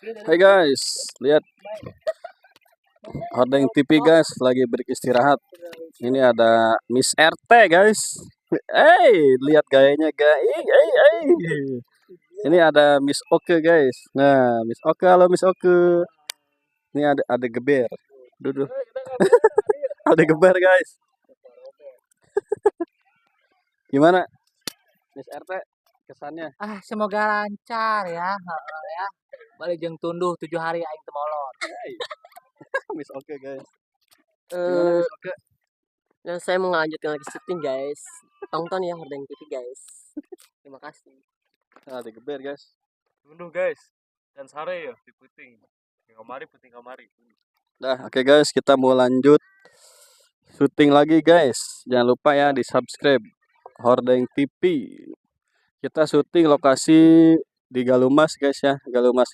Hai guys, lihat Hordeng TV guys lagi beristirahat. Ini ada Miss RT guys. Lihat gayanya guys. Ini ada Miss Oke guys. Nah, Miss Oke, halo Miss Oke. Ini ada geber. Duduk. Ada geber guys. Gimana Miss RT kesannya? Semoga lancar ya. Ya. Balik jeung tunduh 7 hari aing teu molor. Miss Oke guys. Eh, Miss Oke? Dan saya mau melanjutkan lagi syuting guys. Tonton ya Hordeng TV guys. Terima kasih. Ada geber guys. Tunduh guys. Dan sare ya di puting. Puting kamari. Dah, oke guys, kita mau lanjut syuting lagi guys. Jangan lupa ya di subscribe Hordeng TV. Kita syuting lokasi di Galumas guys ya, Galumas